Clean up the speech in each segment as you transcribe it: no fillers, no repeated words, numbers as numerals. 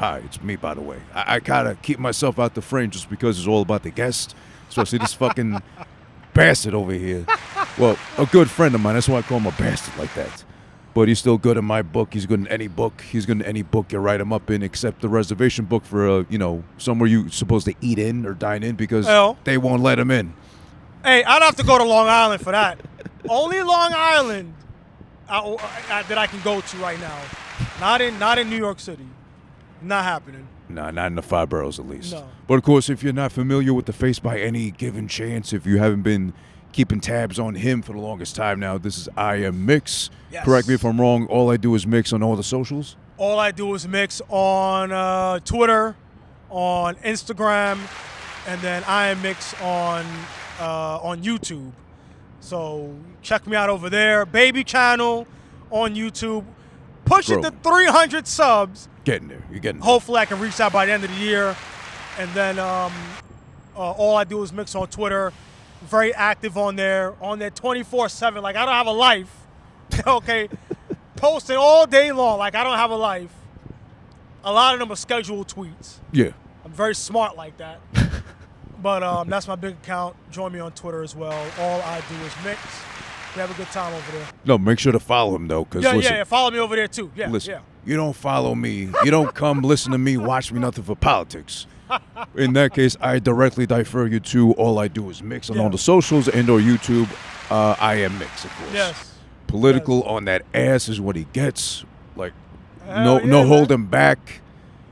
Hi, it's me, by the way. I gotta keep myself out the frame just because it's all about the guest, especially this fucking bastard over here. Well, a good friend of mine. That's why I call him a bastard like that. But he's still good in my book. He's good in any book. He's good in any book you write him up in, except the reservation book for, somewhere you're supposed to eat in or dine in because they won't let him in. Hey, I'd have to go to Long Island for that. Only Long Island that I can go to right now. Not in New York City. Not happening. Nah, not in the 5 boroughs at least. No. But of course, if you're not familiar with the face by any given chance, if you haven't been keeping tabs on him for the longest time now, this is r.e.m Mix. Yes. Correct me if I'm wrong. All I do is mix on all the socials. All I do is mix on Twitter, on Instagram, and then r.e.m Mix on YouTube. So check me out over there. Baby channel on YouTube. Pushing to 300 subs. Getting there. You're getting there. Hopefully I can reach that by the end of the year. And then all I do is mix on Twitter. Very active on there 24/7. Like I don't have a life. Okay. Posting all day long. Like I don't have a life. A lot of them are scheduled tweets. Yeah. I'm very smart like that. But that's my big account. Join me on Twitter as well. All I do is mix. We have a good time over there. No, make sure to follow him, though. Yeah. Follow me over there, too. Yeah, listen, you don't follow me. You don't come listen to me, watch me nothing for politics. In that case, I directly defer you to All I Do Is Mix on all the socials and or YouTube. r.e.m Mix, of course. Yes. Political on that ass is what he gets. Like, no holding back.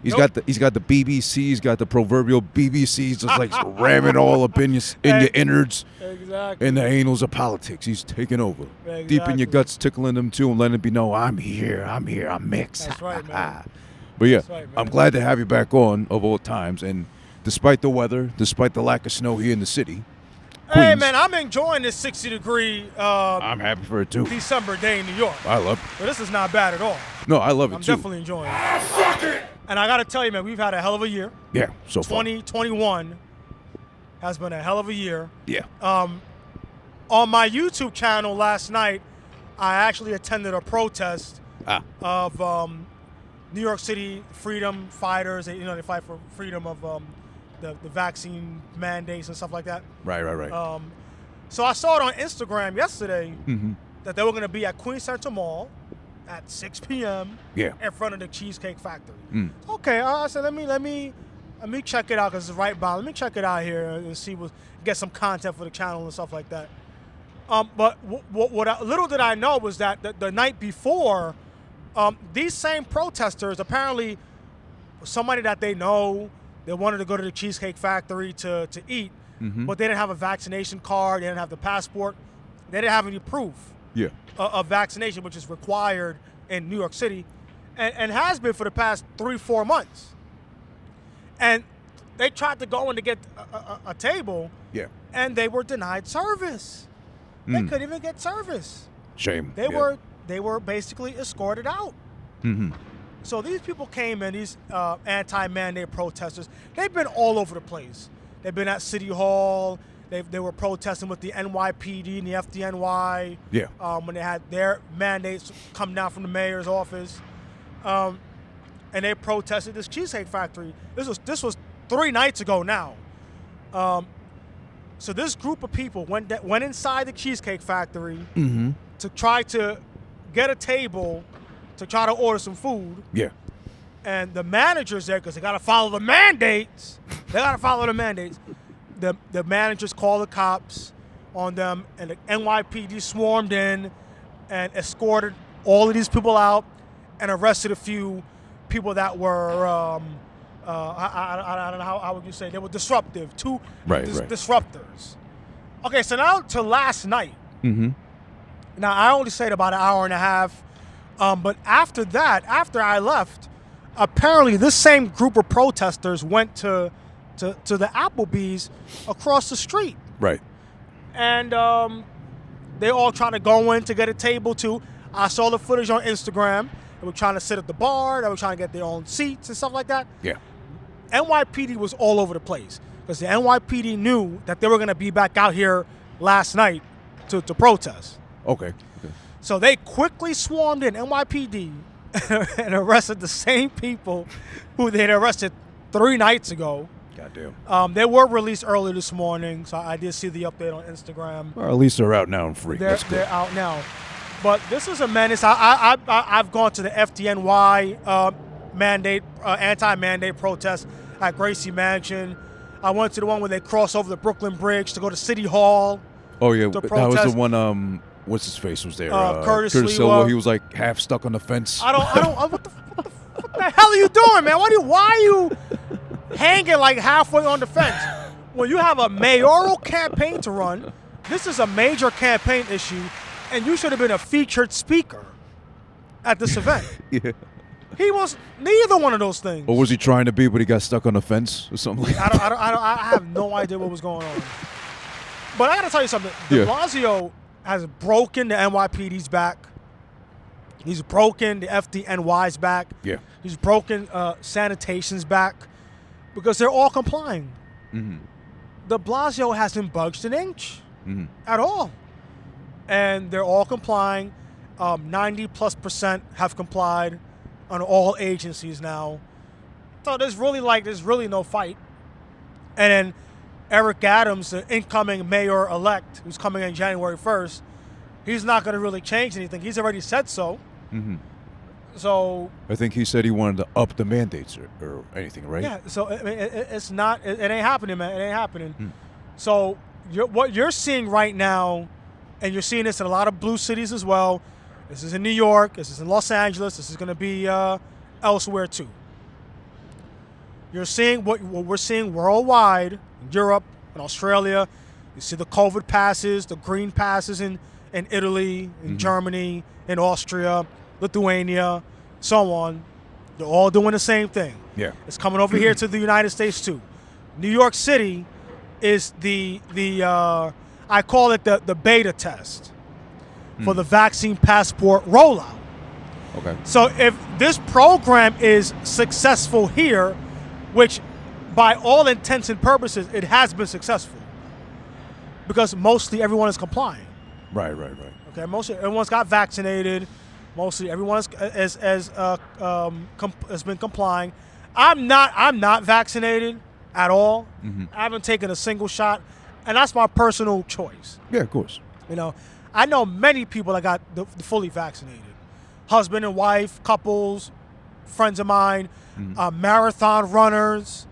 He's got the BBC. He's got the proverbial BBCs just like ramming all up in your innards. Exactly. In the annals of politics. He's taking over. Exactly. Deep in your guts, tickling them too and letting it be known, I'm here, I'm Mix. That's right, man. But yeah, That's right, man. I'm glad to have you back on of all times. And despite the weather, despite the lack of snow here in the city, Hey, Queens, man, I'm enjoying this 60-degree I'm happy for it too. December day in New York. I love it. But this is not bad at all. No, I love it I'm too. definitely enjoying it. And I got to tell you, man, we've had a hell of a year. Yeah, so far. 2021 has been a hell of a year. Yeah. On my YouTube channel last night, I actually attended a protest of New York City freedom fighters. They fight for freedom of the vaccine mandates and stuff like that. Right. So I saw it on Instagram yesterday that they were going to be at Queens Central Mall at 6 p.m. Yeah. in front of the Cheesecake Factory. Okay, I said let me check it out because it's right by. Let me check it out here and see get some content for the channel and stuff like that. But little did I know was that the night before, these same protesters, apparently somebody that they know, they wanted to go to the Cheesecake Factory to eat, but they didn't have a vaccination card, they didn't have the passport, they didn't have any proof of vaccination, which is required in New York City, and has been for the past 3-4 months. And they tried to go in to get a table, and they were denied service. They couldn't even get service. Shame. They were basically escorted out. So these people came in, these anti-mandate protesters. They've been all over the place. They've been at City Hall. They were protesting with the NYPD and the FDNY. When they had their mandates come down from the mayor's office, and they protested this Cheesecake Factory. This was 3 nights ago now. So this group of people went inside the Cheesecake Factory to try to get a table to try to order some food. And the managers there, because they got to follow the mandates. The managers called the cops on them, and the NYPD swarmed in and escorted all of these people out and arrested a few people that were, I don't know how would you say, they were disruptive, disruptors. Okay, so now to last night. Now, I only stayed about an hour and a half, but after that, after I left, apparently this same group of protesters went to the Applebee's across the street. And they all trying to go in to get a table too. I saw the footage on Instagram. They were trying to sit at the bar. They were trying to get their own seats and stuff like that. NYPD was all over the place because the NYPD knew that they were going to be back out here last night to protest. Okay. So they quickly swarmed in, NYPD, and arrested the same people who they had arrested 3 nights ago. Goddamn. They were released early this morning, so I did see the update on Instagram. Well, at least they're out now and free. They're out now. But this is a menace. I've gone to the FDNY mandate, anti-mandate protest at Gracie Mansion. I went to the one where they cross over the Brooklyn Bridge to go to City Hall. Oh, yeah. That was the one, what's his face was there? Curtis Silva. He was like half stuck on the fence. What the hell are you doing, man? Why are you hanging like halfway on the fence? When you have a mayoral campaign to run, this is a major campaign issue, and you should have been a featured speaker at this event. Yeah. He was neither one of those things. Or was he trying to be, but he got stuck on the fence or something like that? I have no idea what was going on. But I got to tell you something. De Blasio has broken the NYPD's back. He's broken the FDNY's back. Yeah. He's broken sanitation's back because they're all complying. Mm-hmm. De Blasio hasn't budged an inch at all. And they're all complying. 90+% have complied on all agencies now. So there's really no fight. And then Eric Adams, the incoming mayor-elect, who's coming in January 1st, he's not going to really change anything. He's already said so. Mm-hmm. So I think he said he wanted to up the mandates or anything, right? Yeah. So I mean, it's not. It ain't happening, man. It ain't happening. So what you're seeing right now, and you're seeing this in a lot of blue cities as well. This is in New York. This is in Los Angeles. This is going to be elsewhere too. You're seeing what we're seeing worldwide, in Europe and Australia. You see the COVID passes, the green passes in Italy, in Germany, in Austria, Lithuania, so on. They're all doing the same thing. Yeah. It's coming over here to the United States too. New York City is the I call it the beta test for the vaccine passport rollout. Okay. So if this program is successful here, which by all intents and purposes it has been successful, because mostly everyone is complying. Right. Okay, mostly everyone's got vaccinated. Mostly everyone has been complying. I'm not vaccinated at all. I haven't taken a single shot, and that's my personal choice. Yeah, of course. You know, I know many people that got the fully vaccinated, husband and wife, couples, friends of mine, marathon runners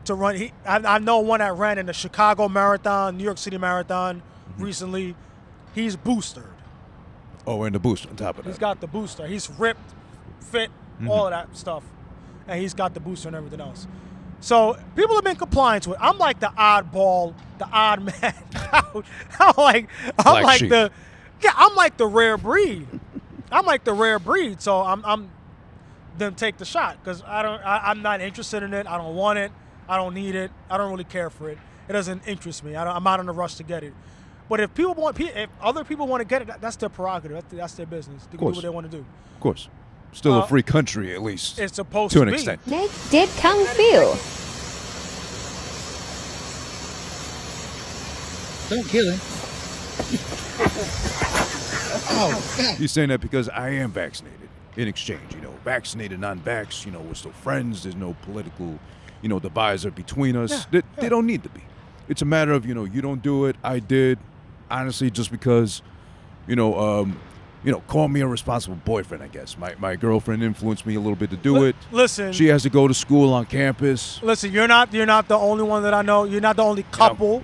to run. I know one that ran in the Chicago Marathon, New York City Marathon recently. He's boosted. Oh, and the booster on top of that. He's got the booster. He's ripped, fit, all of that stuff. And he's got the booster and everything else. So people have been complying to it. I'm like the oddball, the odd man out. I'm like the rare breed. I'm like the rare breed. So I'm then take the shot because I'm not interested in it. I don't want it. I don't need it. I don't really care for it. It doesn't interest me. I'm not in a rush to get it. But if other people want to get it, that's their prerogative. That's their business. They can do what they want to do. Of course. Still a free country, at least. It's supposed to be. To an extent. Next did Kung Fu. Don't kill him. Oh, God. You're saying that because I am vaccinated in exchange. Vaccinated, non-vax, we're still friends. There's no political, divisor between us. Yeah, they don't need to be. It's a matter of, you don't do it. I did. Honestly, just because, call me a responsible boyfriend, I guess. My girlfriend influenced me a little bit to do it. Listen. She has to go to school on campus. Listen, you're not the only one that I know. You're not the only couple.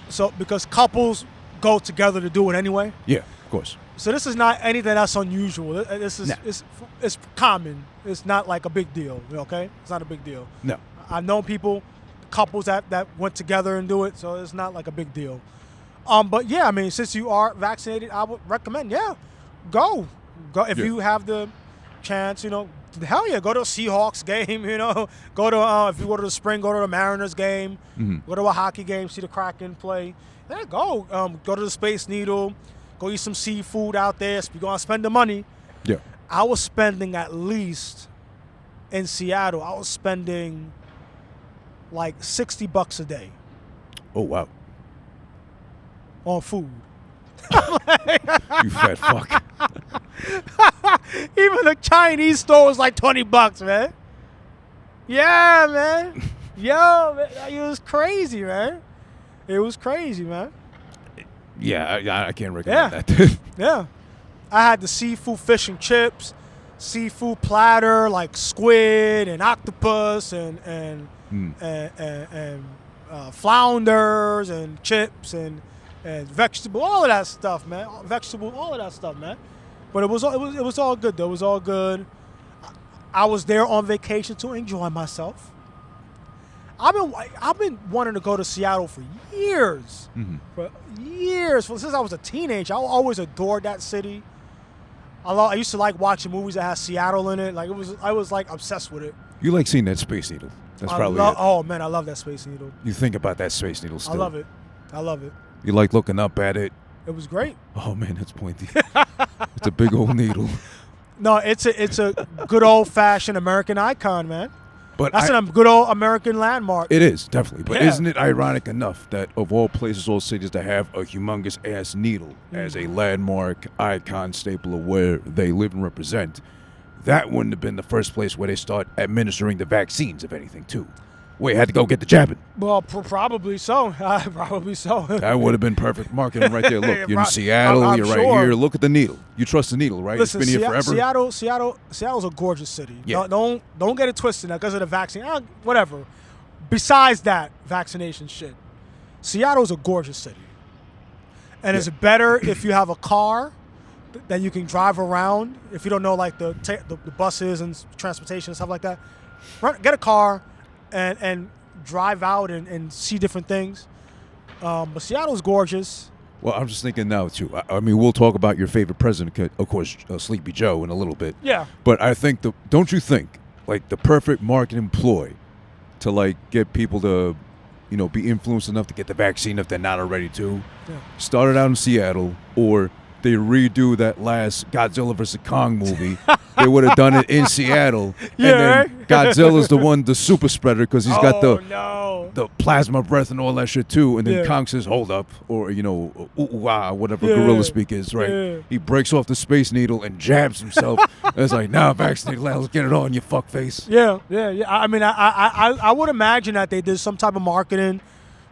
So because couples go together to do it anyway. Yeah, of course. So this is not anything that's unusual. This is it's common. It's not like a big deal, okay? It's not a big deal. No. I've known couples that went together and do it, so it's not like a big deal. But yeah, I mean, since you are vaccinated, I would recommend, go if you have the chance, hell yeah, go to a Seahawks game, go to if you go to the spring, go to the Mariners game, go to a hockey game, see the Kraken play. Yeah, go to the Space Needle, go eat some seafood out there. If you're gonna spend the money, I was spending at least in Seattle. I was spending like $60 a day. Oh wow. On food. You fat fuck. Even the Chinese store was like $20, man. Yeah, man. Yo, man, it was crazy, man. It was crazy, man. Yeah, I can't recommend that. Yeah. I had the seafood fish and chips, seafood platter like squid and octopus and flounders and chips and vegetable, all of that stuff, man. Vegetable, all of that stuff, man. But it was all good though. It was all good. I was there on vacation to enjoy myself. I've been wanting to go to Seattle for years. For years. Since I was a teenager, I always adored that city. I used to like watching movies that had Seattle in it. Like I was like obsessed with it. You like seeing that Space Needle. That's probably it. Oh man, I love that Space Needle. You think about that Space Needle still. I love it. I love it. You like looking up at it. It was great. Oh man, that's pointy. It's a big old needle. No, it's a good old fashioned American icon, man. But that's a good old American landmark. It is, definitely. But Yeah. isn't it ironic enough that of all places, all cities to have a humongous ass needle as a landmark, icon, staple of where they live and represent, that wouldn't have been the first place where they start administering the vaccines, if anything, too. Where you had to go get the jabbing. Well, probably so. Probably so. That would have been perfect marketing right there. Look, you're in Seattle, I'm you're right sure. here. Look at the needle. You trust the needle, right? Listen, it's been here forever. Seattle's a gorgeous city. Yeah. Don't get it twisted now because of the vaccine. Whatever. Besides that vaccination shit, Seattle's a gorgeous city, and it's better if you have a car that you can drive around. If you don't know like the buses and transportation and stuff like that, get a car and drive out and see different things. But Seattle's gorgeous. Well, I'm just thinking now, too. I mean, we'll talk about your favorite president, of course, Sleepy Joe, in a little bit. Yeah. But I think, don't you think, like, the perfect marketing ploy to, like, get people to, be influenced enough to get the vaccine if they're not already to, started out in Seattle, or they redo that last Godzilla vs. Kong movie. They would have done it in Seattle. Yeah, and then right? Godzilla's the super spreader, because he's got the plasma breath and all that shit too. And then Yeah. Kong says, hold up, or, whatever gorilla speak is, right? Yeah. He breaks off the Space Needle and jabs himself. And it's like, now vaccinated, let's get it on, you fuckface. Yeah. I mean, I would imagine that they did some type of marketing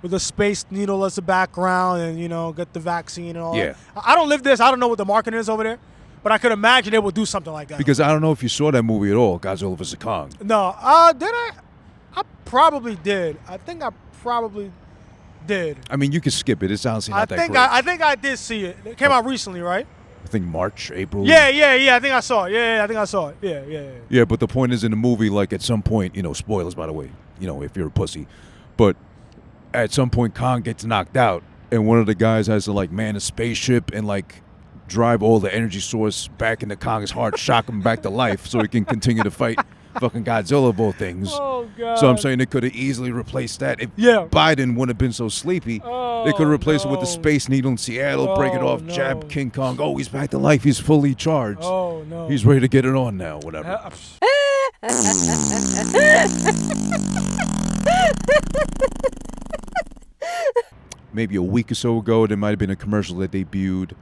with a Space Needle as a background and, get the vaccine and all Yeah. that. I don't live this. I don't know what the marketing is over there. But I could imagine they would do something like that. Because I don't know if you saw that movie at all, Godzilla vs. Kong. No. Did I? I probably did. I think I probably did. I mean, you can skip it. It's honestly not that great. I think I did see it. It came out recently, right? I think March, April. Yeah. I think I saw it. Yeah, I think I saw it. Yeah. Yeah, but the point is in the movie, like at some point, spoilers by the way, if you're a pussy, but at some point Kong gets knocked out and one of the guys has to like man a spaceship and like drive all the energy source back into Kong's heart, shock him back to life so he can continue to fight fucking Godzilla of all things. Oh, God. So I'm saying they could have easily replaced that. If Biden wouldn't have been so sleepy, they could have replaced it with the Space Needle in Seattle, break it off, jab King Kong. Oh, he's back to life. He's fully charged. Oh, no. He's ready to get it on now, whatever. Maybe a week or so ago, there might have been a commercial that debuted.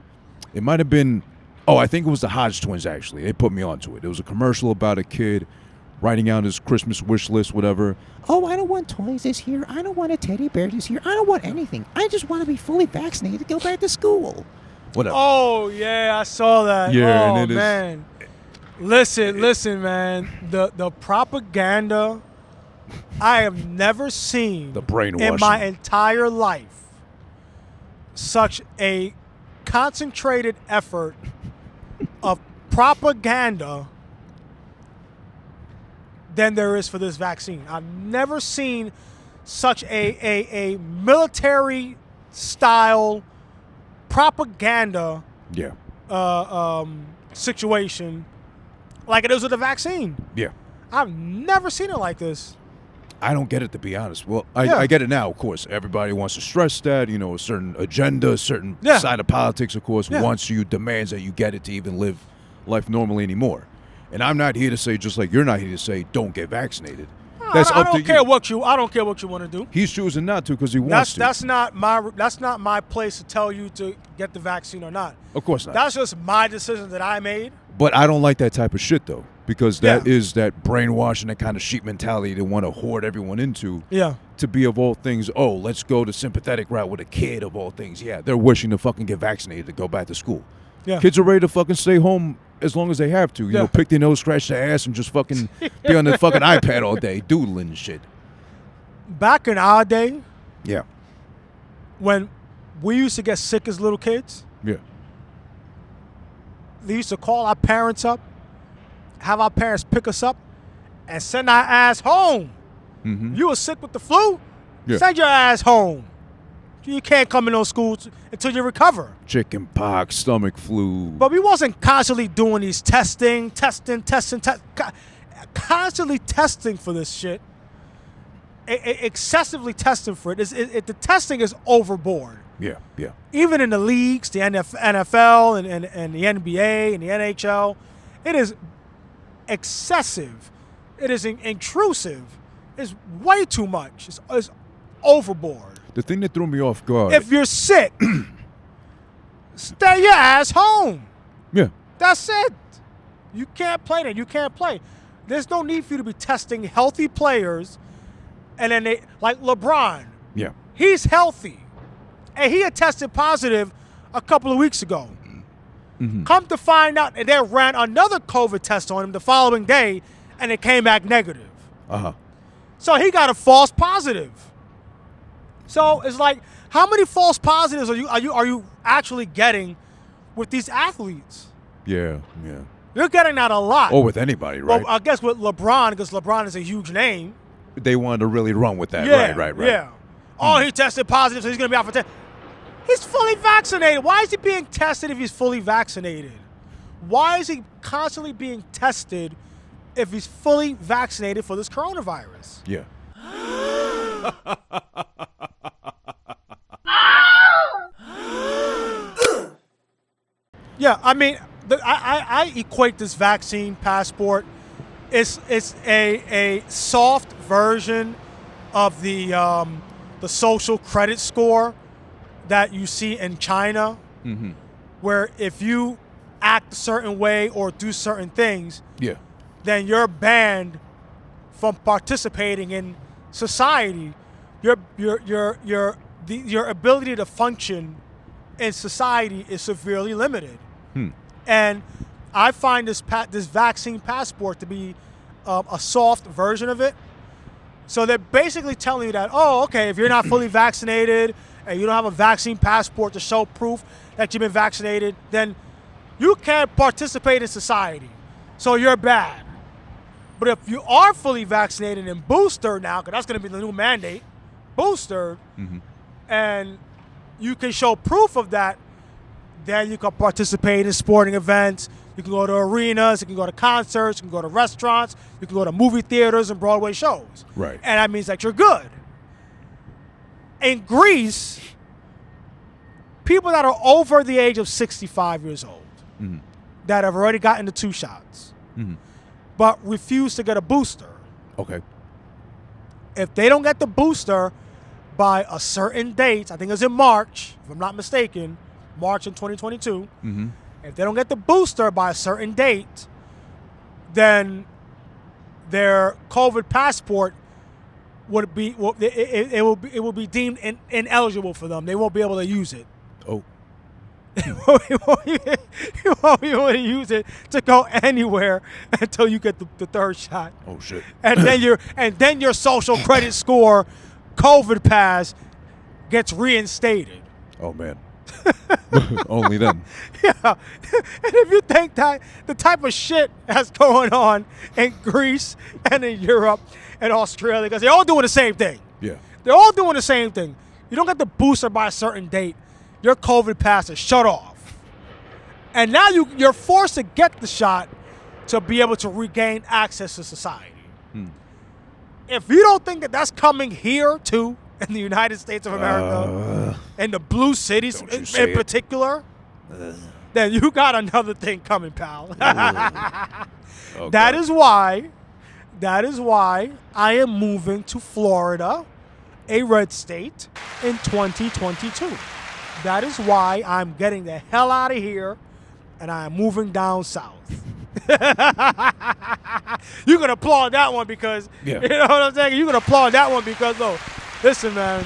It might have been, I think it was the Hodge twins, actually. They put me onto it. It was a commercial about a kid writing out his Christmas wish list, whatever. Oh, I don't want toys this year. I don't want a teddy bear this year. I don't want anything. I just want to be fully vaccinated to go back to school. Whatever. Oh, yeah, I saw that. Yeah, oh, and it is- man. Listen, man. The propaganda I have never seen The brainwashing. in my entire life. Such a concentrated effort of propaganda than there is for this vaccine. I've never seen such a military style propaganda situation like it is with the vaccine. Yeah. I've never seen it like this. I don't get it, to be honest. Well, I get it now, of course. Everybody wants to stress that, a certain agenda, a certain side of politics, of course, wants you, demands that you get it to even live life normally anymore. And I'm not here to say, just like you're not here to say, don't get vaccinated. That's I up to don't you. care what you. I don't care what you want to do. He's choosing not to because he wants to. That's not my place to tell you to get the vaccine or not. Of course not. That's just my decision that I made. But I don't like that type of shit though, because that Yeah. is that brainwashing, that kind of sheep mentality they want to hoard everyone into. Yeah. To be of all things, oh, let's go the sympathetic route with a kid of all things. Yeah, they're wishing to fucking get vaccinated to go back to school. Yeah. Kids are ready to fucking stay home as long as they have to. You Yeah. know, pick their nose, scratch their ass, and just fucking be on their fucking iPad all day, doodling and shit. Back in our day, Yeah. when we used to get sick as little kids, Yeah. they used to call our parents up, have our parents pick us up, and send our ass home. Mm-hmm. You were sick with the flu? Yeah. Send your ass home. You can't come in those schools until you recover. Chicken pox, stomach flu. But we wasn't constantly doing these constantly testing for this shit. Excessively testing for it. The testing is overboard. Yeah, yeah. Even in the leagues, the NFL and the NBA and the NHL, it is excessive. It is intrusive. It's way too much. It's overboard. The thing that threw me off guard. If you're sick, stay your ass home. Yeah. That's it. You can't play that. You can't play. There's no need for you to be testing healthy players. And then like LeBron, Yeah. he's healthy. And he had tested positive a couple of weeks ago. Mm-hmm. Come to find out, and they ran another COVID test on him the following day, and it came back negative. Uh-huh. So he got a false positive. So it's like, how many false positives are you actually getting with these athletes? Yeah, yeah. You're getting that a lot. Or with anybody, right? Well, I guess with LeBron, because LeBron is a huge name. They wanted to really run with that. Yeah, Right. Yeah. Oh, he tested positive, so he's going to be out for 10. He's fully vaccinated. Why is he being tested if he's fully vaccinated? Why is he constantly being tested if he's fully vaccinated for this coronavirus? Yeah. Yeah, I mean, I equate this vaccine passport. It's a soft version of the social credit score that you see in China, Mm-hmm. where if you act a certain way or do certain things, Yeah. then you're banned from participating in society. Your ability to function in society is severely limited. And I find this vaccine passport to be a soft version of it. So they're basically telling you that, oh, okay, if you're not fully vaccinated and you don't have a vaccine passport to show proof that you've been vaccinated, then you can't participate in society. So you're bad. But if you are fully vaccinated and boosted now, because that's going to be the new mandate, boosted, and you can show proof of that, then you can participate in sporting events. You can go to arenas, you can go to concerts, you can go to restaurants, you can go to movie theaters and Broadway shows. Right. And that means that you're good. In Greece, people that are over the age of 65 years old that have already gotten the 2 shots but refuse to get a booster, Okay. if they don't get the booster by a certain date, I think it's in March, if I'm not mistaken, March in 2022, if they don't get the booster by a certain date, then their COVID passport would be it will be deemed ineligible for them. They won't be able to use it. Oh. You won't be able to use it to go anywhere until you get the 3rd shot. Oh shit. And then your social credit score, COVID pass, gets reinstated. Oh man. Only then. Yeah. And if you think that the type of shit that's going on in Greece and in Europe and Australia, because they're all doing the same thing. Yeah. They're all doing the same thing. You don't get the booster by a certain date, your COVID pass is shut off. And now you're forced to get the shot to be able to regain access to society. If you don't think that that's coming here too, in the United States of America, in the blue cities in particular, then you got another thing coming, pal. Oh, That God. is why That is why I am moving to Florida, a red state, in 2022. That is why I'm getting the hell out of here and I'm moving down south. You can applaud that one because, Yeah. you know what I'm saying? You can applaud that one because, though, listen, man,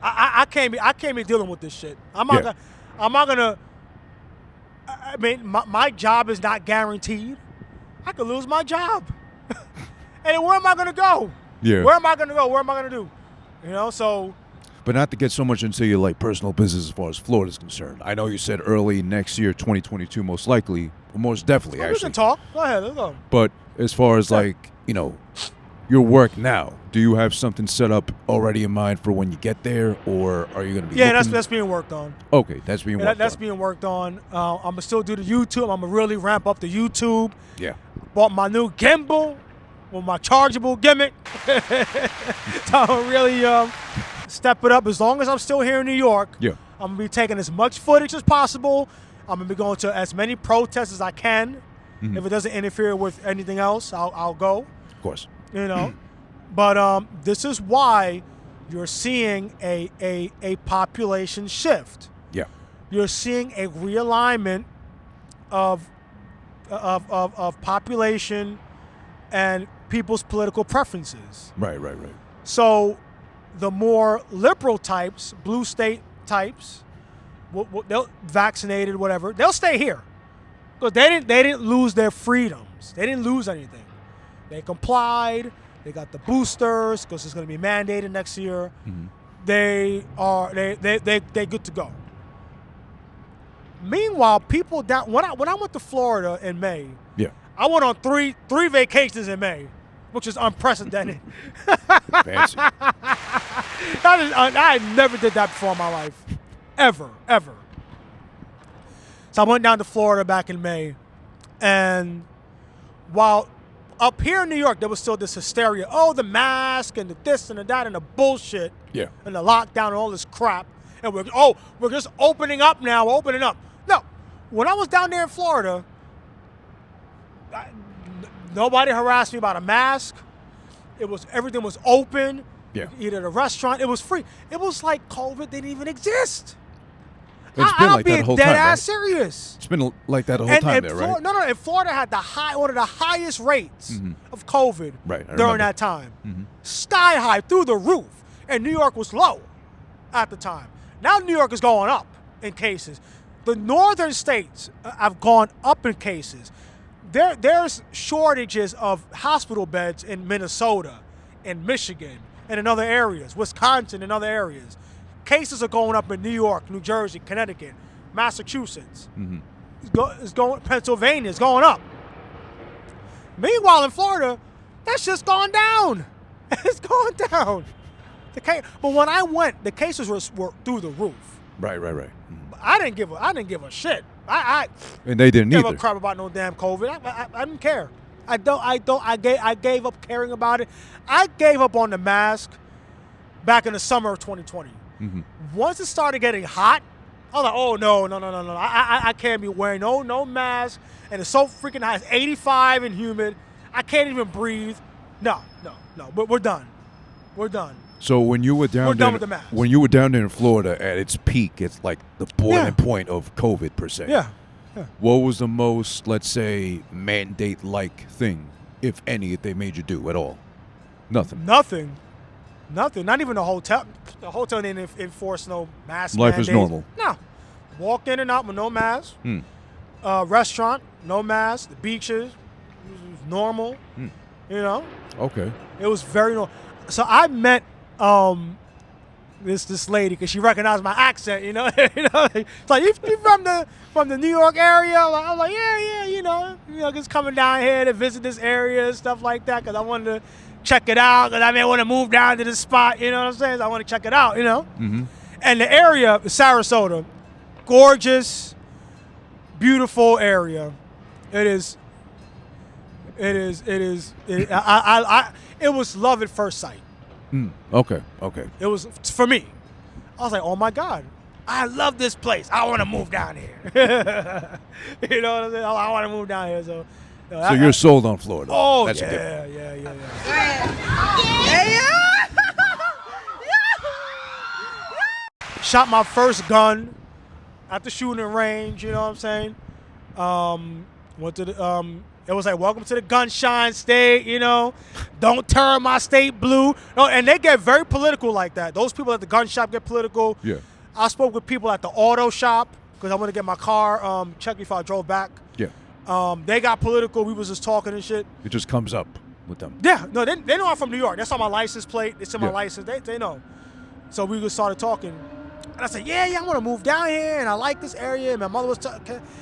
I can't be dealing with this shit. I'm not gonna. I mean, my job is not guaranteed. I could lose my job. And where am I gonna go? Yeah. Where am I gonna go? What am I gonna do? You know, so. But not to get so much into your like personal business as far as Florida's concerned. I know you said early next year, 2022, most likely, or most definitely, We actually. can talk. Go ahead, let's go. But as far as like, you know, your work now, do you have something set up already in mind for when you get there, or are you going to be? Yeah, looking? that's being worked on. Okay, that's being worked That's on. being worked on. I'm gonna still do the YouTube. I'm gonna really ramp up the YouTube. Yeah. Bought my new gimbal with my chargeable gimmick. So I'm really step it up. As long as I'm still here in New York, Yeah. I'm gonna be taking as much footage as possible. I'm gonna be going to as many protests as I can. Mm-hmm. If it doesn't interfere with anything else, I'll go. Of course. You know, but this is why you're seeing a population shift. Yeah. You're seeing a realignment of population and people's political preferences. Right. So the more liberal types, blue state types, they'll vaccinated, whatever, they'll stay here because they didn't lose their freedoms. They didn't lose anything. They complied. They got the boosters because it's going to be mandated next year. Mm-hmm. They good to go. Meanwhile, people down when I went to Florida in May, Yeah. I went on three vacations in May, which is unprecedented. Fancy. I never did that before in my life, ever. So I went down to Florida back in May, and while up here in New York, there was still this hysteria. Oh, the mask and the this and the that and the bullshit. Yeah. And the lockdown and all this crap. And we're just opening up now. We're opening up. No. When I was down there in Florida, nobody harassed me about a mask. Everything was open. Yeah. Either the restaurant, it was free. It was like COVID didn't even exist. It's been like that being the whole dead time, ass right? serious. It's been like that the whole time there, right? No. And Florida had one of the highest rates of COVID Right, I during remember. that time. Sky high, through the roof. And New York was low at the time. Now New York is going up in cases. The northern states have gone up in cases. There's shortages of hospital beds in Minnesota, in Michigan, and in other areas, Wisconsin and other areas. Cases are going up in New York, New Jersey, Connecticut, Massachusetts. It's going, Pennsylvania is going up. Meanwhile, in Florida, that's just gone down. It's gone down. But when I went, the cases were through the roof. Right. I didn't give a shit. I And they didn't give either. a crap about no damn COVID. I didn't care. I gave up caring about it. I gave up on the mask back in the summer of 2020. Once it started getting hot, I was like, oh no. I can't be wearing no mask, and it's so freaking hot. It's 85 and humid. I can't even breathe. No. But we're done. We're done. So when you were down We're there, done with the mask. when you were down there in Florida at its peak, it's like the boiling point of COVID per se. Yeah. What was the most, let's say, mandate-like thing, if any, that they made you do at all? Nothing. Nothing. Not even the hotel. The hotel didn't enforce no mask Life is mandates. normal. No. Walk in and out with no mask. Restaurant, no mask. The beaches, it was normal. You know? Okay. It was very normal. So I met this lady because she recognized my accent, you know. It's like, you from the New York area? I'm like, yeah, you know, just coming down here to visit this area and stuff like that because I wanted to check it out because I may want to move down to this spot, you know what I'm saying? So I want to check it out, you know. And the area, Sarasota, gorgeous, beautiful area. It was love at first sight. Okay. It was, for me. I was like, oh my God, I love this place. I want to move down here. You know what I'm saying? I want to move down here. So So you're sold on Florida. Oh, That's a gift. Shot my first gun at the shooting range, you know what I'm saying? Went to the, it was like, welcome to the Gunshine State, you know? Don't turn my state blue. No, and they get very political like that. Those people at the gun shop get political. Yeah. I spoke with people at the auto shop because I want to get my car checked before I drove back. Yeah. They got political. We was just talking and shit. It just comes up with them. Yeah, no, they know I'm from New York. That's on my license plate. It's in my license. They know. So we just started talking. And I said, yeah, I want to move down here, and I like this area. And my mother was,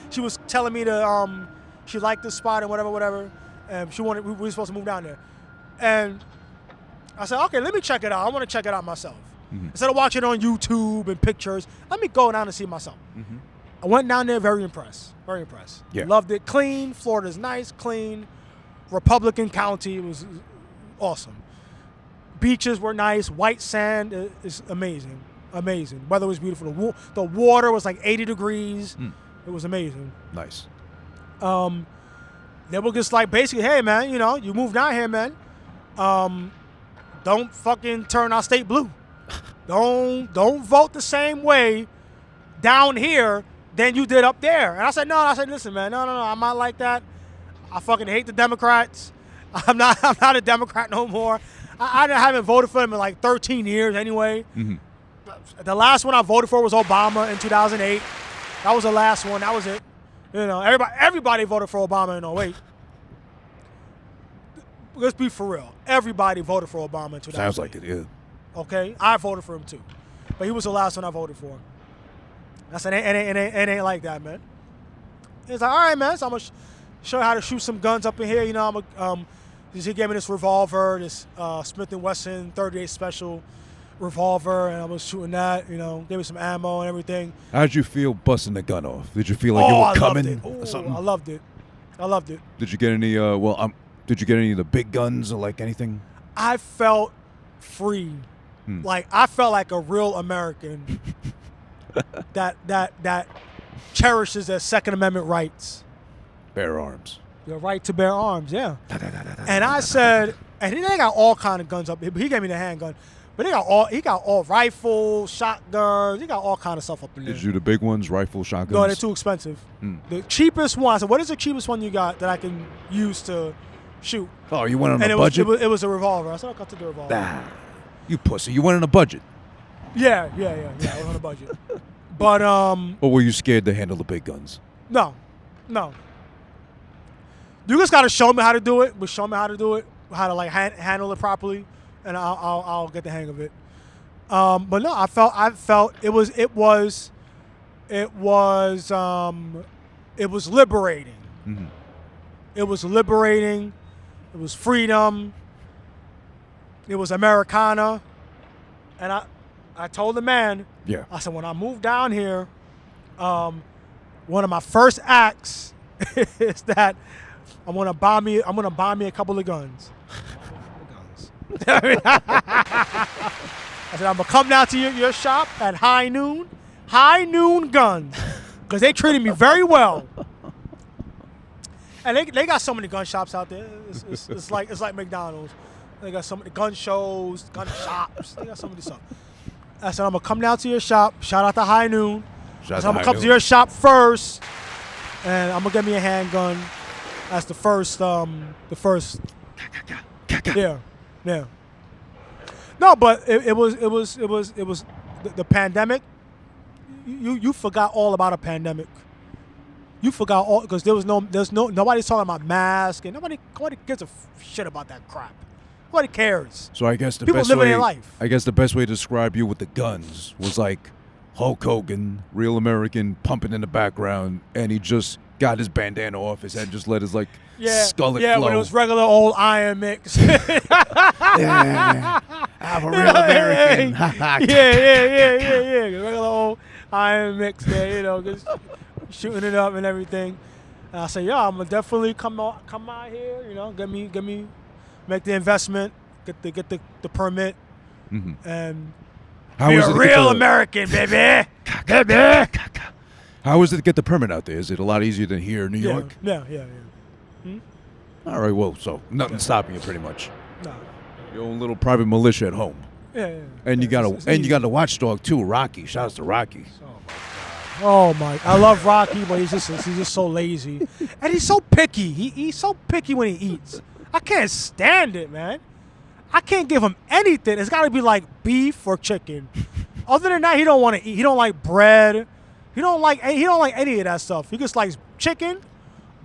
she was telling me to, she liked this spot and whatever. And we were supposed to move down there. And I said, okay, let me check it out. I want to check it out myself. Mm-hmm. Instead of watching it on YouTube and pictures, let me go down and see myself. Mm-hmm. I went down there very impressed. Very impressed. Yeah. Loved it. Clean. Florida's nice, clean. Republican County. It was awesome. Beaches were nice. White sand is amazing. Amazing. Weather was beautiful. The water was like 80 degrees. It was amazing. Nice. They were just like, basically, hey, man, you know, you moved down here, man. Don't fucking turn our state blue. Don't vote the same way down here than you did up there. And I said, no. I said, listen, man, no, I'm not like that. I fucking hate the Democrats. I'm not a Democrat no more. I haven't voted for them in like 13 years anyway. Mm-hmm. The last one I voted for was Obama in 2008. That was the last one. That was it. You know, everybody voted for Obama in 2008. Let's be for real. Everybody voted for Obama in 2008. Sounds like it, yeah. Okay? I voted for him too. But he was the last one I voted for. I said, it ain't like that, man. He's like, all right, man, so I'm going to show you how to shoot some guns up in here. You know, he gave me this revolver, this Smith & Wesson 38 Special revolver, and I was shooting that, you know, gave me some ammo and everything. How'd you feel busting the gun off? Did you feel like you were coming or something? I loved it. Did you get any, did you get any of the big guns or like anything? I felt free. Like, I felt like a real American that cherishes their Second Amendment rights. Bear arms. Your right to bear arms, yeah. And I said, and they got all kind of guns up. He gave me the handgun. But he got all rifles, shotguns. He got all kind of stuff up in there. Did you do the big ones, rifle, shotguns? No, they're too expensive. The cheapest one, I said, what is the cheapest one you got that I can use to shoot? Oh, you went on a budget? It was a revolver. I said, I'll cut to the revolver. You pussy. You went on a budget. Yeah. I was on a budget. But, Or were you scared to handle the big guns? No. You just got to show me how to do it. Show me how to do it, how to like handle it properly. And I'll get the hang of it. But no, I felt it was liberating. Mm-hmm. It was liberating. It was freedom. It was Americana. And I told the man, I said, when I move down here, one of my first acts is that I'm gonna buy me a couple of guns. I said, I'm going to come down to your shop at high noon guns, because they treated me very well. And they got so many gun shops out there. It's like McDonald's. They got so many gun shows, gun shops. They got so many stuff. I said, I'm going to come down to your shop. Shout out to High Noon. I said, I'm going to come to your shop first, and I'm going to get me a handgun. That's the first. Yeah. No, but it was the pandemic. You forgot all about a pandemic. You forgot all, because nobody's talking about masks, and nobody gives a shit about that crap. Nobody cares. So I guess people living their life. I guess the best way to describe you with the guns was like Hulk Hogan, real American, pumping in the background, and he just got his bandana off his head, just let his like skullet flow. Yeah, when it was regular old iron mix. I'm a real American. Yeah. Regular old iron mix there, you know, just shooting it up and everything. And I said, I'm gonna definitely come out here, you know, make the investment, get the permit, and be a real American, baby. How is it to get the permit out there? Is it a lot easier than here in New York? Yeah. All right, well, so nothing stopping you pretty much. Nah. Your own little private militia at home. Yeah. And you got it's you easy. got the watchdog too, Rocky. Shouts to Rocky. Oh my! I love Rocky, but he's just so lazy, and he's so picky. He's so picky when he eats. I can't stand it, man. I can't give him anything. It's got to be like beef or chicken. Other than that, he don't want to eat. He don't like bread. He don't like any of that stuff. He just likes chicken,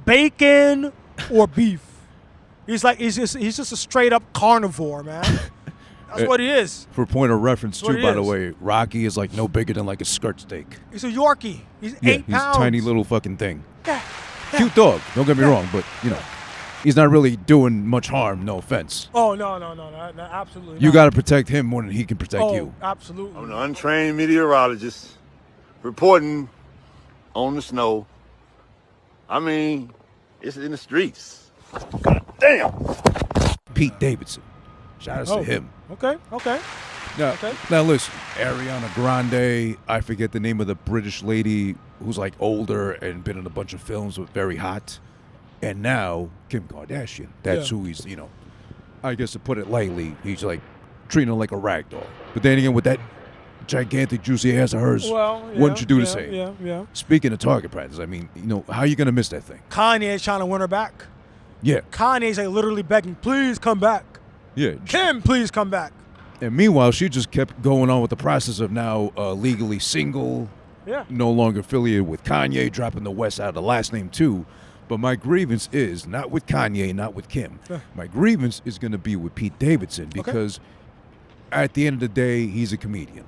bacon, or beef. He's just a straight up carnivore, man. That's what he is. For point of reference, That's what too, he by the is. way, Rocky is like no bigger than like a skirt steak. He's a Yorkie. He's Yeah, 8 he's pounds. a tiny little fucking thing. Yeah. Cute dog. Don't get me wrong, but you know, he's not really doing much harm. No offense. Oh no, absolutely. You not. got to protect him more than he can protect Oh, you. absolutely. I'm an untrained meteorologist reporting on the snow. I mean, it's in the streets. God damn. Pete Davidson. Shout out to him. Okay. Now listen, Ariana Grande, I forget the name of the British lady who's like older and been in a bunch of films with very hot. And now Kim Kardashian. That's who he's, I guess to put it lightly, he's like treating her like a rag doll. But then again, with that gigantic juicy ass of hers, wouldn't you do the same? Yeah. Speaking of target practice, I mean, how are you going to miss that thing? Kanye's trying to win her back. Yeah. Kanye's like literally begging, please come back. Yeah. Kim, please come back. And meanwhile, she just kept going on with the process of now legally single, Yeah. no longer affiliated with Kanye, dropping the West out of the last name too. But my grievance is not with Kanye, not with Kim. Yeah. My grievance is going to be with Pete Davidson because at the end of the day, he's a comedian.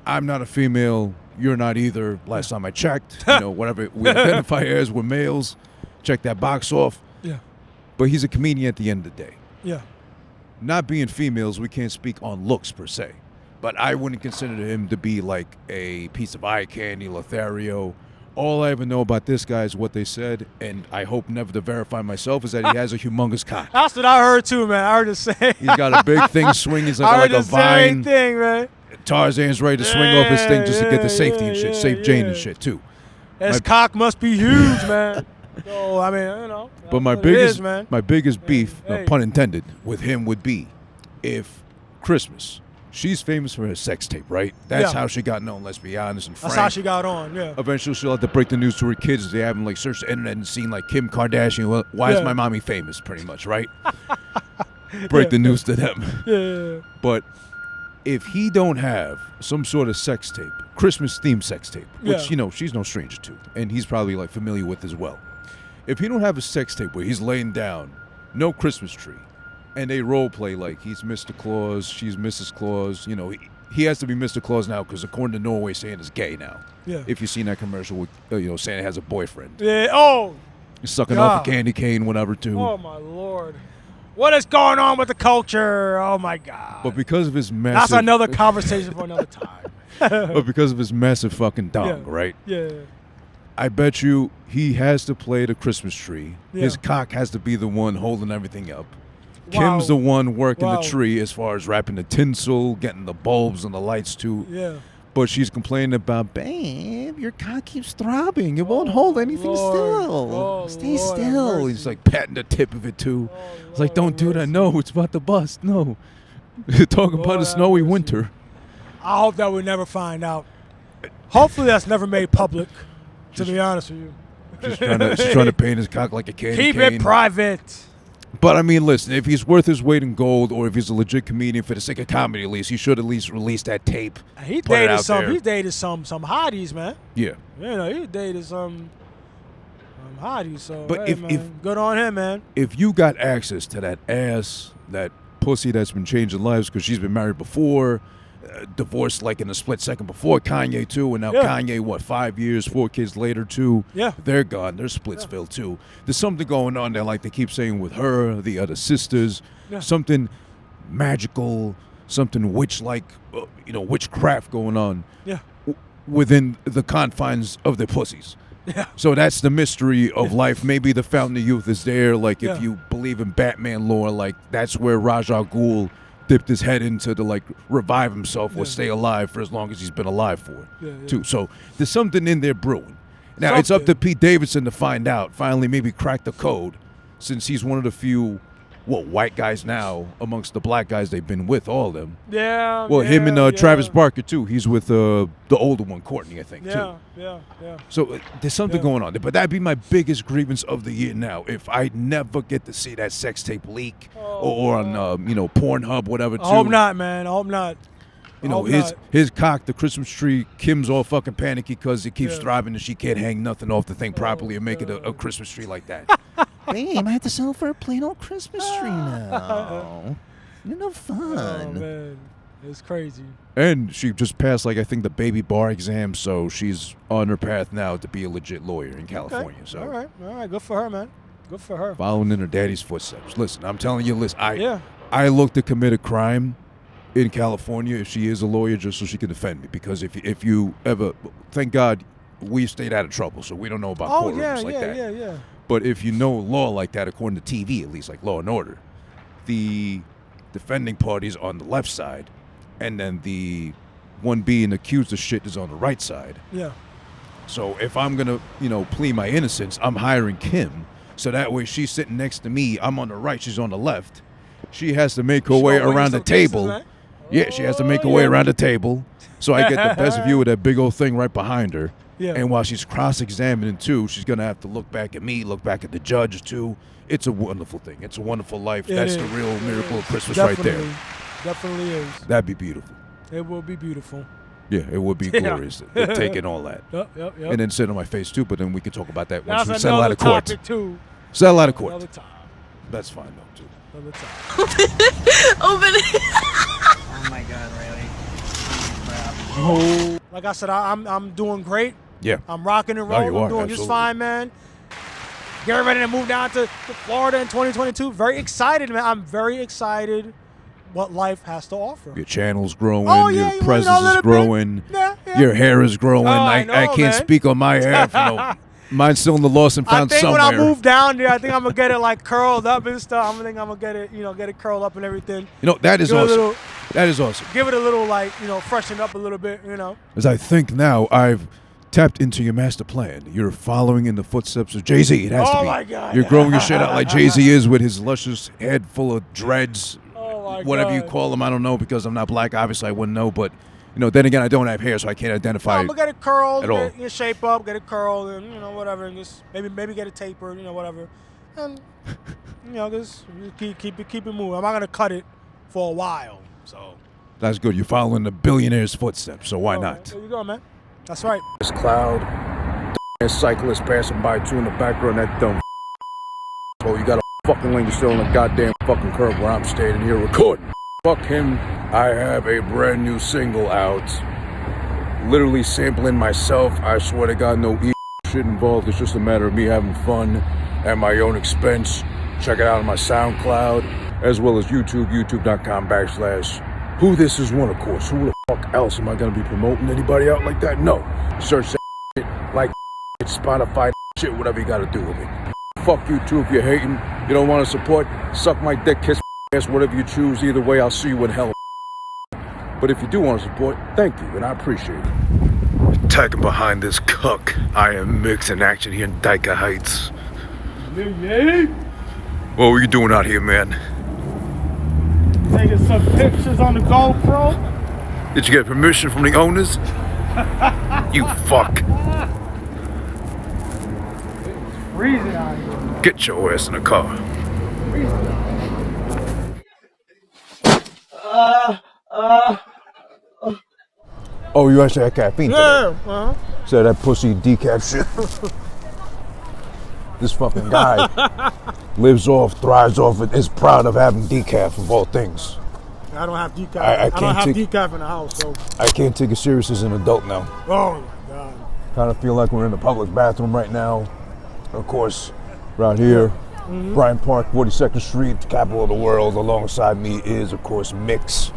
I'm not a female. You're not either. Last time I checked, whatever we identify as, we're males. Check that box off. Yeah. But he's a comedian at the end of the day. Yeah. Not being females, we can't speak on looks per se. But I wouldn't consider him to be like a piece of eye candy, Lothario. All I ever know about this guy is what they said, and I hope never to verify myself, is that he has a humongous cock. That's what I heard too, man. I heard the same. He's got a big thing swinging. He's I like heard a the same vine. thing, man. Tarzan's ready to swing off his thing just to get the safety and shit. Save Jane and shit, too. His cock must be huge, man. So, I mean, But my that's what it biggest, is, man. my biggest beef, hey. pun intended, with him would be if Christmas. She's famous for her sex tape, right? That's how she got known. Let's be honest and frank. That's how she got on, yeah. Eventually, she'll have to break the news to her kids. They haven't like searched the internet and seen like Kim Kardashian. Well, why is my mommy famous? Pretty much, right? Break the news to them. Yeah. But if he don't have some sort of sex tape, Christmas themed sex tape, which she's no stranger to, and he's probably like familiar with as well. If he don't have a sex tape where he's laying down, no Christmas tree, and they role play like he's Mr. Claus, she's Mrs. Claus, he has to be Mr. Claus now because according to Norway, Santa's gay now. Yeah. If you've seen that commercial with, Santa has a boyfriend. Yeah. Oh. He's sucking off a candy cane, whatever, too. Oh my Lord. What is going on with the culture? Oh my God. But because of his massive... That's another conversation for another time. But because of his massive fucking dong, right? Yeah. I bet you he has to play the Christmas tree. Yeah. His cock has to be the one holding everything up. Wow. Kim's the one working Wow. the tree as far as wrapping the tinsel, getting the bulbs and the lights too. Yeah. But she's complaining about, babe, your cock keeps throbbing. It won't hold anything Lord. still. Oh, Stay Lord have still. mercy. He's like patting the tip of it too. It's like, don't do that. No, it's about to bust. No. Talking about Lord a have snowy mercy. winter. I hope that we never find out. Hopefully that's never made public, to be honest with you. She's trying to paint his cock like a candy Keep cane. it private. But I mean, listen, if he's worth his weight in gold, or if he's a legit comedian for the sake of comedy, at least he should at least release that tape. He put it dated out some. there. He dated some hotties, man. Yeah. He dated some hotties. So, But hey, if- man, if- good on him, man. If you got access to that ass, that pussy that's been changing lives because she's been married before, divorced like in a split second before Kanye too, and now Yeah. Kanye, 5 years, 4 kids later too. Yeah. They're gone. Their splitsville too. There's something going on there, like they keep saying with her, the other sisters, Yeah. something magical, something witch-like, witchcraft going on Yeah. within the confines of their pussies. Yeah. So that's the mystery of life. Maybe the fountain of youth is there. Like if Yeah. you believe in Batman lore, like that's where Ra's al Ghul dipped his head into to revive himself or stay alive for as long as he's been alive for. Too. So there's something in there brewing. Now it's up to Something. Pete Davidson to find out. Finally, maybe crack the code. since he's one of the few, white guys now amongst the black guys they've been with, all of them. Yeah. Well, him and yeah. Travis Barker too. He's with the older one, Courtney, I think, too. Yeah. So there's something going on there. But that'd be my biggest grievance of the year now. If I never get to see that sex tape leak or on, Pornhub, whatever, too. I hope not, man. I hope not. His cock, the Christmas tree, Kim's all fucking panicky because it keeps thriving and she can't hang nothing off the thing properly and make it a Christmas tree like that. Babe, I have to sell for a plain old Christmas tree now. You're no fun. Oh, man. It's crazy. And she just passed, I think the baby bar exam, so she's on her path now to be a legit lawyer in California. Okay. So All right. Good for her, man. Good for her. Following in her daddy's footsteps. Listen, I'm telling you, I look to commit a crime in California if she is a lawyer just so she can defend me. Because if you ever, thank God, we stayed out of trouble, so we don't know about courtrooms like that. Yeah. But if you know law like that, according to TV, at least like Law and Order, the defending party's on the left side, and then the one being accused of shit is on the right side. Yeah. So if I'm gonna, plead my innocence, I'm hiring Kim, so that way she's sitting next to me. I'm on the right, she's on the left. She has to make her way around the table. Yeah, she has to make her way around the table, so I get the best view of that big old thing right behind her. Yeah. And while she's cross-examining too, she's gonna have to look back at me, look back at the judge too. It's a wonderful thing. It's a wonderful life. That's the real miracle of Christmas right there. Definitely is. That'd be beautiful. It will be beautiful. Yeah, it would be glorious to take in all that. Yep. And then sit on my face too, but then we can talk about that once That's we settle out of court. Topic too. Settle out of court. Another time. That's fine though too. Another time. Open it. Oh my God, really? Like I said, I'm doing great. Yeah. I'm rocking and No, you rolling. are, I'm doing just absolutely. fine, man. Getting ready to move down to Florida in 2022. Very excited, man. I'm very excited what life has to offer. Your channel's growing. Oh, yeah, your presence a is little bit. growing. Yeah. Your hair is growing. Oh, I I know, can't man. speak on my hair. Mine's still in the lost and I found think somewhere. when I move down there, I think I'm gonna get it like curled up and stuff. I'm gonna get it, get it curled up and everything. That is Give it a awesome. little- That is awesome. Give it a little freshen up a little bit, As I think now, I've tapped into your master plan. You're following in the footsteps of Jay-Z. It has to be. Oh my God. You're growing your shit out like Jay-Z is with his luscious head full of dreads. Oh my Whatever you God. call them, I don't know because I'm not black. Obviously, I wouldn't know. But then again, I don't have hair, so I can't identify. I'm gonna get it curled, at all. get shape up, get it curled, and whatever, and just maybe get it tapered, whatever, and just keep it moving. I'm not gonna cut it for a while, so. That's good. You're following the billionaire's footsteps, so why not? There you go, man. That's right. This cloud, cyclist passing by too in the background. That dumb. Oh, you got a fucking link still on the goddamn fucking curb where I'm standing here recording. Fuck him. I have a brand new single out. Literally sampling myself. I swear to God, no shit involved. It's just a matter of me having fun at my own expense. Check it out on my SoundCloud, as well as YouTube, youtube.com/Who This Is One, of course. Who the fuck else am I gonna be promoting? Anybody out like that? No. Search that shit like Spotify shit, whatever you gotta do with it. Fuck you too if you're hating. You don't want to support, suck my dick, kiss my ass, whatever you choose. Either way, I'll see you in hell. But if you do want to support, thank you, and I appreciate it. Tagging behind this cuck, I am Mix in action here in Dyker Heights. Yeah. What were you doing out here, man? Taking some pictures on the GoPro. Did you get permission from the owners? You fuck. Freezing out here. Get your ass in the car. Oh, you actually had caffeine today? Yeah. So that pussy decaf shit. This fucking guy lives off, thrives off it, is proud of having decaf of all things. I don't have decaf. I I don't can't have take- decaf in the house, so. I can't take it serious as an adult now. Oh my God. Kind of feel like we're in the public bathroom right now. Of course, right here, Bryant Park, 42nd Street, the capital of the world. Alongside me is, of course, Mix,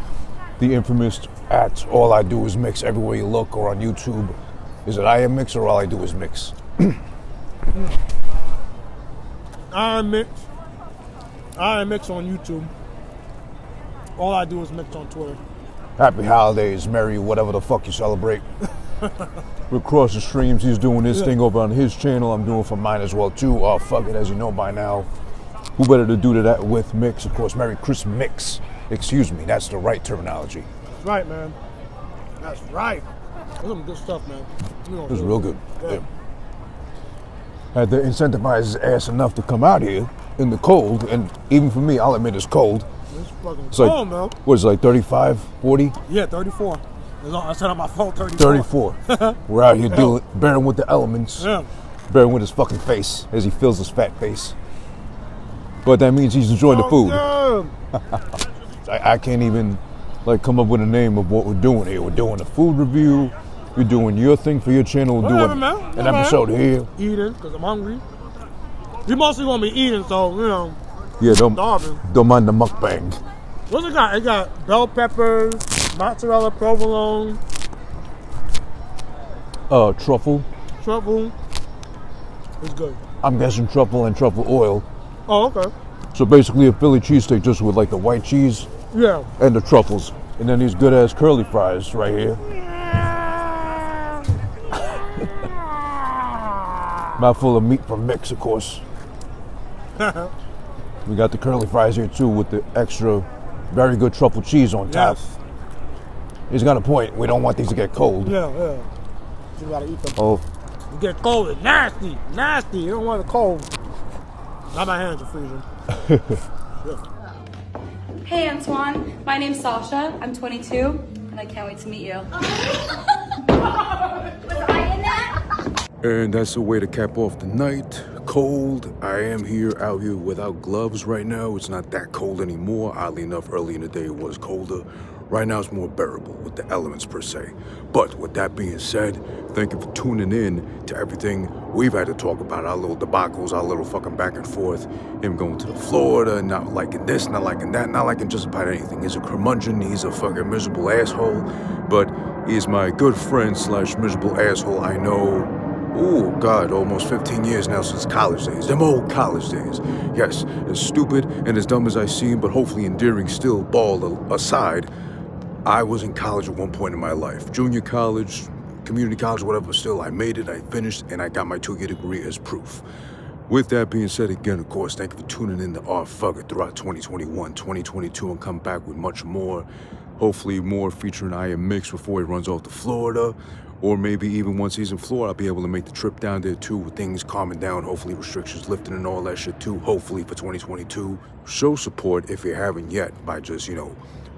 the infamous at All I Do Is Mix everywhere you look, or on YouTube. Is it I Am Mix or All I Do Is Mix? I am Mix on YouTube. All I do is Mix on Twitter. Happy holidays, merry whatever the fuck you celebrate. We're across the streams. He's doing his thing over on his channel. I'm doing for mine as well too. Fuck it, as you know by now. Who better to do that with Mix? Of course, Merry Christmas Mix. Excuse me, that's the right terminology. That's right, man. That's right. That's some good stuff, man. It was real good. Yeah. Had to incentivize his ass enough to come out here in the cold, and even for me, I'll admit it's cold. It's fucking It's cold, like, man. what is it, like 35, 40? Yeah, 34. I said on my phone 34. 34. We're out here bearing with the elements. Yeah. Bearing with his fucking face as he fills his fat face. But that means he's enjoying the food. Yeah. I can't even like come up with a name of what we're doing here. We're doing a food review. You're doing your thing for your channel. We're Whatever, doing man. an episode here. Eating, because I'm hungry. You mostly want me eating, so, you know. Yeah, Starving. don't mind the mukbang. What's it got? It got bell peppers, mozzarella provolone, Truffle. truffle. It's good. I'm guessing truffle and truffle oil. Oh, okay. So basically a Philly cheesesteak just with like the white cheese Yeah. and the truffles. And then these good ass curly fries right here. Mouthful of meat from Mix, of course. We got the curly fries here too with the extra very good truffle cheese on top. Yes. He's got a point. We don't want these to get cold. Yeah, yeah. You gotta eat them. Oh, You get cold, it's nasty. Nasty. You don't want it cold. Not my hands are freezing. Hey Antoine, my name's Sasha. I'm 22, and I can't wait to meet you. Was I in that? and that's the way to cap off the night. Cold. I am here out here without gloves right now. It's not that cold anymore. Oddly enough, early in the day it was colder. Right now it's more bearable with the elements per se. But with that being said, thank you for tuning in to everything we've had to talk about. Our little debacles, our little fucking back and forth. Him going to Florida, not liking this, not liking that, not liking just about anything. He's a curmudgeon, he's a fucking miserable asshole. But he's my good friend slash miserable asshole I know. Oh God, almost 15 years now since college days. Them old college days. Yes, as stupid and as dumb as I seem, but hopefully endearing still, ball aside, I was in college at one point in my life. Junior college, community college, whatever, still I made it, I finished, and I got my 2-year degree as proof. With that being said, again, of course, thank you for tuning in to AhhFuGGiT throughout 2021, 2022, and come back with much more. Hopefully more featuring r.e.m Mix before he runs off to Florida. Or maybe even once he's in Florida, I'll be able to make the trip down there too with things calming down, hopefully restrictions lifting and all that shit too, hopefully for 2022. Show support if you haven't yet by just,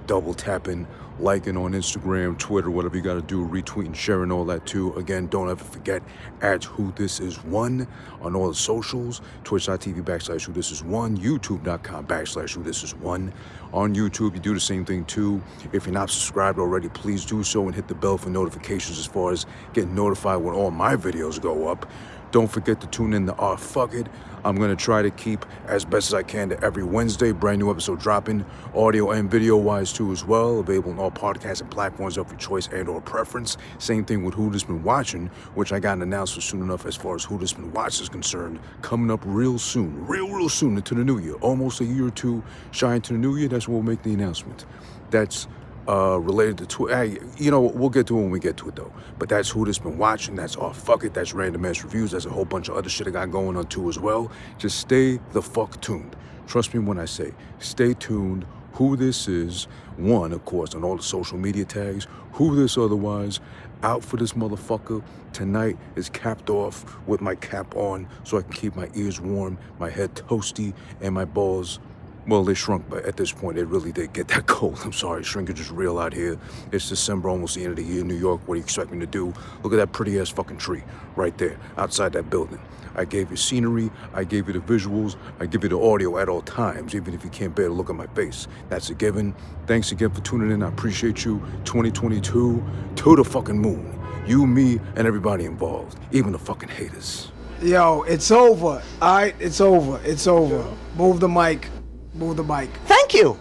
double tapping, liking on Instagram, Twitter, whatever you gotta do, retweeting, sharing, all that too. Again, don't ever forget, @WhoThisIs1 on all the socials, twitch.tv/WhoThisIs1, youtube.com/WhoThisIs1. On YouTube, you do the same thing too. If you're not subscribed already, please do so and hit the bell for notifications as far as getting notified when all my videos go up. Don't forget to tune in to AhhFuGGiT. I'm going to try to keep as best as I can to every Wednesday, brand new episode dropping, audio and video wise too as well, available on all podcasts and platforms of your choice and or preference. Same thing with Who This Been Watching, which I got an announcement soon enough as far as Who This Been Watching is concerned, coming up real soon soon into the new year, almost a year or two shy into the new year. That's when we'll make the announcement. That's related to Twitter. We'll get to it when we get to it though. But that's Who This Been Watching. That's AhhFuGGiT. That's Random Ass Reviews. That's a whole bunch of other shit I got going on too as well. Just stay the fuck tuned. Trust me when I say stay tuned. Who This Is, one, of course, on all the social media tags. Who This Otherwise, out for this motherfucker. Tonight is capped off with my cap on so I can keep my ears warm, my head toasty, and my balls, well, they shrunk, but at this point, it really did get that cold. I'm sorry, shrinkage is real out here. It's December, almost the end of the year in New York. What do you expect me to do? Look at that pretty-ass fucking tree right there, outside that building. I gave you scenery, I gave you the visuals, I give you the audio at all times, even if you can't bear to look at my face. That's a given. Thanks again for tuning in. I appreciate you. 2022, to the fucking moon. You, me, and everybody involved, even the fucking haters. Yo, it's over. All right, it's over. It's over. Move the mic. Move the mic. Thank you.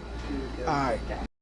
All right.